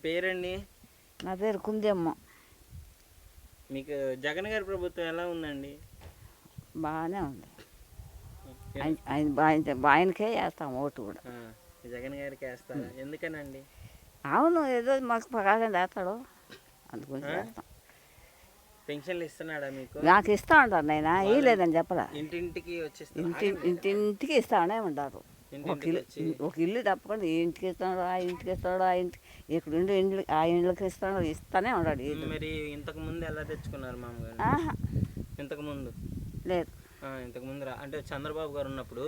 పేరండి? నా పేరు కుందేమ్మ. మీకు జగన్ గారి ప్రభుత్వం ఎలా ఉందండి? బాగానే ఉంది. ఆయనకే వేస్తాం ఓటు కూడా. జగన్ గారికి వేస్తారా? ఎందుకనండి? అవును, ఏదో మాకు ప్రకాశం చేస్తాడు, అందుగురించి వేస్తాం. పెన్షన్లు ఇస్తున్నాడా మీకు? నాకు ఇస్తా ఉంటారు, నేను ఇవ్వలేదని చెప్పలే. ఇంటింటికి వచ్చేస్తా, ఇంటింటికి ఇస్తానే ఉంటారు. ఒక ఇల్లు తప్పకుండా ఈ ఇంటికి ఇస్తాడు, ఆ ఇంటికి ఇస్తాడు, ఆ ఇంటికి ఇక్కడ ఉండి ఇండ్లు ఆ ఇండ్లకి ఇస్తాడు, ఇస్తానే ఉంటాడు. మరి ఇంతకు ముందు ఎలా తెచ్చుకున్నారు మామగారు? ఇంతకు ముందు లేదు. ఇంతకు ముందు అంటే చంద్రబాబు గారు ఉన్నప్పుడు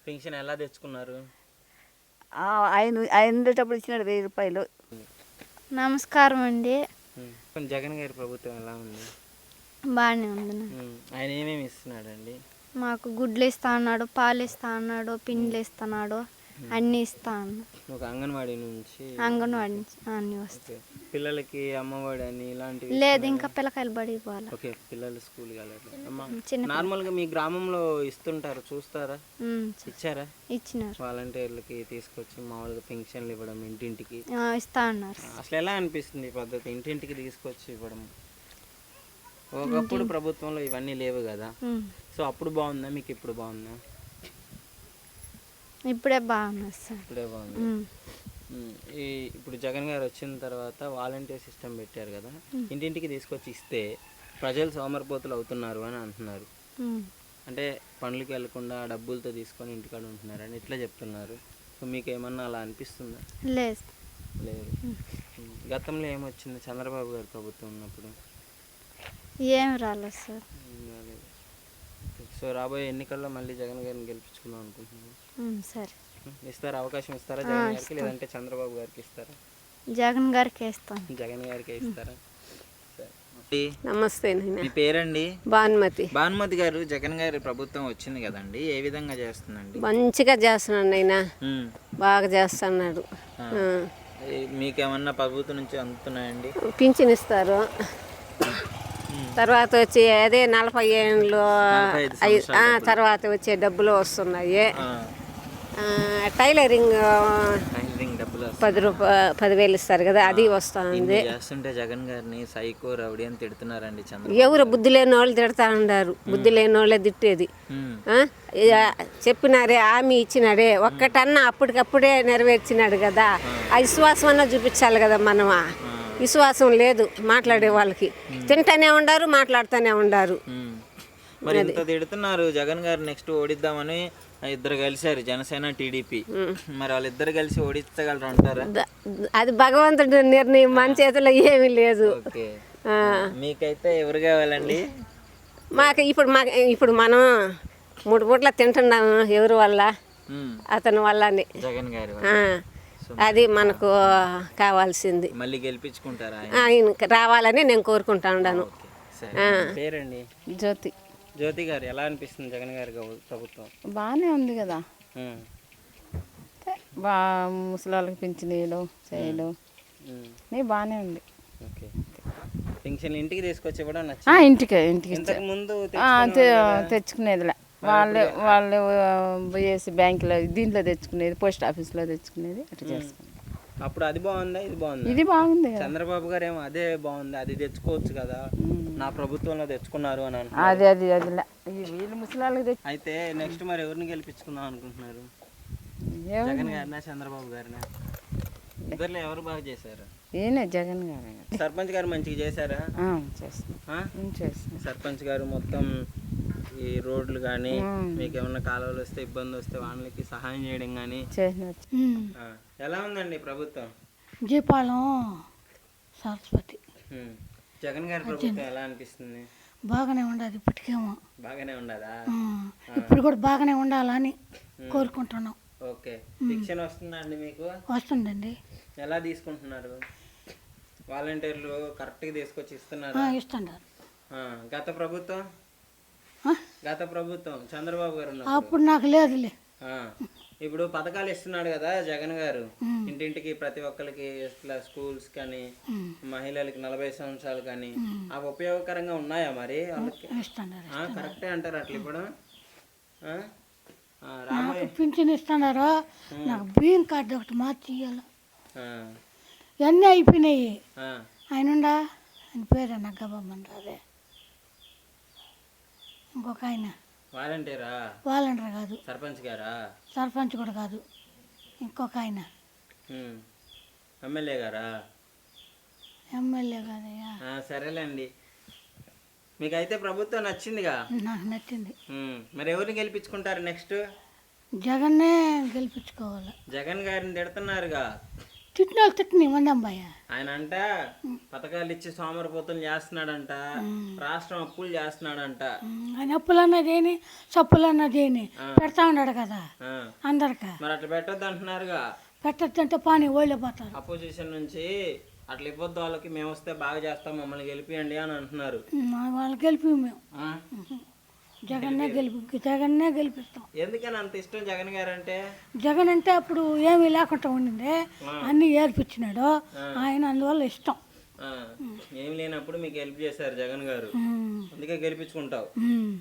పెన్షన్ ఎలా తెచ్చుకున్నారు? ఆయన ఉండేటప్పుడు ఇచ్చినాడు 1000 రూపాయలు. నమస్కారం అండి. జగన్ గారి ప్రభుత్వం ఎలా ఉంది? బాగానే ఉంది. ఆయన ఏమేమి ఇస్తున్నాడండి? మాకు గుడ్లు ఇస్తా అన్నాడు, పాలు ఇస్తా అన్నాడు, పిండిలు ఇస్తున్నాడు, అన్నీ ఇస్తా అన్నాడు. ఒక అంగన్వాడీ నుంచి అన్నీ వస్తాయి. పిల్లలకి అమ్మఒడి అని ఇలాంటివి లేదు, ఇంకా పిల్లకాయలు బడి పోవాలి. ఓకే, పిల్లలు స్కూల్ నార్మల్ గా మీ గ్రామంలో ఇస్తుంటారు, చూస్తారా? ఇచ్చారా? ఇచ్చినారు. వాలంటీర్లకి తీసుకొచ్చి మామూలుగా పెన్షన్లు ఇవ్వడం ఇంటింటికి ఇస్తా అన్నారు. అసలు ఎలా అనిపిస్తుంది ఈ పద్ధతి, ఇంటింటికి తీసుకొచ్చి ఇవ్వడం? ఒకప్పుడు ప్రభుత్వంలో ఇవన్నీ లేవు కదా, సో అప్పుడు బాగుందా, మీకు ఇప్పుడు బాగుందా? ఇప్పుడే బాగుంది సార్. ఇప్పుడే బాగుంది. ఇప్పుడు జగన్ గారు వచ్చిన తర్వాత వాలంటీర్ సిస్టమ్ పెట్టారు కదా, ఇంటింటికి తీసుకొచ్చి ఇస్తే ప్రజలు సోమరిపోతులు అవుతున్నారు అని అంటున్నారు. అంటే పనులకి వెళ్లకుండా డబ్బులతో తీసుకొని ఇంటికాడ ఉంటున్నారు అని ఇట్లా చెప్తున్నారు. సో మీకు ఏమన్నా అలా అనిపిస్తుందా? లేదు. గతంలో ఏమొచ్చింది చంద్రబాబు గారి ప్రభుత్వం ఉన్నప్పుడు? ఏం రాలేదు సార్. సో రాబోయే ఎన్నికల్లో మళ్ళీ జగన్ గారిని గెలిపించుకుందాం అనుకుంటున్నాను. సరే, ఇస్తారా? అవకాశం ఇస్తారా జగన్ గారికి, లేదంటే చంద్రబాబు గారికి ఇస్తారా? జగన్ గారికి ఇస్తాం. జగన్ గారికి ఇస్తారా? నమస్తే. మీ పేరండి? భానుమతి. భానుమతి గారు, జగన్ గారి ప్రభుత్వం వచ్చింది కదండి, ఏ విధంగా చేస్తుందండి? మంచిగా చేస్తున్నాడు ఆయన, బాగా చేస్తున్నాడు. మీకేమన్నా ప్రభుత్వం నుంచి అందుతున్నాయండి? పింఛన్ ఇస్తారు, తర్వాత వచ్చి అదే 40 ఏళ్ళు తర్వాత వచ్చే డబ్బులు వస్తున్నాయి. టైలరింగ్ 10,000 ఇస్తారు కదా, అది వస్తుంది. చేస్తుంటే జగన్ గారిని సైకో రౌడీ అని తిడుతున్నారండి. ఎవరు బుద్ధి లేని వాళ్ళు తిడతా ఉన్నారు, బుద్ధి లేని వాళ్ళే తిట్టేది. చెప్పినారే, హామీ ఇచ్చినాడే, ఒక్కటన్నా అప్పటికప్పుడే నెరవేర్చినాడు కదా, ఆ విశ్వాసం అన్నా చూపించాలి కదా. మనమా విశ్వాసం లేదు మాట్లాడే వాళ్ళకి, తింటానే ఉండారు, మాట్లాడుతూనే ఉండారు. మరి ఇంత తిడుతున్నారు జగన్ గారు, నెక్స్ట్ ఓడిద్దామని ఇద్దరు కలిసారు, జనసేన టీడీపీ. మరి వాళ్ళిద్దరు కలిసి ఓడించగలరు అంటారా? అది భగవంతుడి నిర్ణయం, మన చేతిలో ఏమీ లేదు. మీకైతే ఎవరు కావాలండి? మాకు ఇప్పుడు మనం 3 పూట్ల తింటున్నాము, ఎవరి వల్ల? అతని వల్లనే, జగన్ గారి. అది మనకు కావాల్సింది. మళ్ళీ గెలిపించుకుంటారా? ఆయన రావాలని నేను కోరుకుంటా ఉన్నాను. పేరండి? జ్యోతి. జ్యోతి గారు, ఎలా అనిపిస్తుంది జగన్ గారి ప్రభుత్వం? బాగానే ఉంది కదా, ముసలాళ్ళకి పింఛనీలు చేయడం బాగానే ఉంది. ఓకే, పెన్షన్ ఇంటికి తీసుకొచ్చి ఇవ్వడం ఇంటికి ముందు తెచ్చుకునేదిలే, వాళ్ళు పోయేసి బ్యాంకులో దీంట్లో తెచ్చుకునేది, పోస్ట్ ఆఫీస్లో తెచ్చుకునేది, అట్లా చేసుకునేది. అప్పుడు అది బాగుందా, ఇది బాగుందా? ఇది బాగుంది. చంద్రబాబు గారు ఏమో అదే బాగుంది, అది తెచ్చుకోవచ్చు కదా, నా ప్రభుత్వంలో తెచ్చుకున్నారు అని అది వీళ్ళు ముసలాళ్ళకి. అయితే నెక్స్ట్ మరి ఎవరిని గెలిపించుకుందాం అనుకుంటున్నారు? జగన్ గారినా, చంద్రబాబు గారినా? ఇద్దరులో ఎవరు బాగా చేశారు? జగన్ గారు. సర్పంచ్ గారు మంచిగా చేశారా? సర్పంచ్ గారు మొత్తం ఈ రోడ్లు కానీ, మీకు ఏమన్నా కాలువలు వస్తే, ఇబ్బంది వస్తే వాళ్ళకి సహాయం చేయడం కానీ ఎలా ఉందండి ప్రభుత్వం? జీపాలం సరస్వతి. జగన్ గారి ప్రభుత్వం ఎలా అనిపిస్తుంది? బాగానే ఉండదు, ఇప్పటికేమో బాగానే ఉండదా? ఇప్పుడు కూడా బాగానే ఉండాలని కోరుకుంటున్నాం. ఓకే, శిక్షణ వస్తుందండి మీకు? వస్తుందండి. ఎలా తీసుకుంటున్నారు? వాలంటీర్లు కరెక్ట్గా తీసుకొచ్చి ఇస్తున్నారు? ఇస్తున్నారు. గత ప్రభుత్వం చంద్రబాబు గారు అప్పుడు నాకు లేదులే. ఇప్పుడు పథకాలు ఇస్తున్నాడు కదా జగన్ గారు, ఇంటింటికి ప్రతి ఒక్కరికి, ఇట్లా స్కూల్స్ కానీ, మహిళలకి 40 సంవత్సరాలు కానీ, అవి ఉపయోగకరంగా ఉన్నాయా మరి? కరెక్టే అంటారు అట్లా ఇప్పుడు? పింఛన్ ఇస్తున్నారు, నాకు బియ్యం కార్డు ఒకటి మార్చి ఇవ్వాలి. ఇవన్నీ అయిపోయినాయి. ఆ, ఆయన ఉండా ఆయన పేరు నగ్గబొమ్మని రాదే, ఇంకొక ఆయన వాలంటీరా, వాలంటీర్ కాదు, సర్పంచ్ గారా, సర్పంచ్ కూడా కాదు, ఇంకొక ఆయన ఎమ్మెల్యే గారా? ఎమ్మెల్యే కాదయ్యా. సరేలేండి. మీకైతే ప్రభుత్వం నచ్చిందిగా? నాకు నచ్చింది. మరి ఎవరిని గెలిపించుకుంటారు నెక్స్ట్? జగన్నే గెలిపించుకోవాలి. జగన్ గారిని తిడుతున్నారుగా. తిట్టినాళ్ళు తిట్టిన మంది అమ్మాయి. ఆయన అంట పథకాలు ఇచ్చి సోమరిపోతులు చేస్తున్నాడంట, రాష్ట్రం అప్పులు చేస్తున్నాడంట. ఆయన అప్పులు అన్నదేని సప్పులు అన్నదేని పెడతా ఉన్నాడు కదా ఆ, అందరికా. మరి అట్లా పెట్టొద్దు అంటున్నారుగా. పెట్టద్దంటే పాని ఓళ్ళే పోతారు. అపోజిషన్ నుంచి అట్లా ఇవ్వద్దు, వాళ్ళకి మేము వస్తే బాగా చేస్తాం, మమ్మల్ని గెలిపియండి అని అంటున్నారు. వాళ్ళు గెలిపి మేము ఆ? జగన్నే గెలిపిస్తాం. ఎందుకని అంత ఇష్టం జగన్ గారు అంటే? జగన్ అంటే అప్పుడు ఏమీ లేకుండా ఉండింది, అన్నీ ఏర్పించినాడు ఆయన, అందువల్ల ఇష్టం. ఏమి లేనప్పుడు మీకు హెల్ప్ చేశారు జగన్ గారు, అందుకే గెలిపించుకుంటావు. ఉమ్.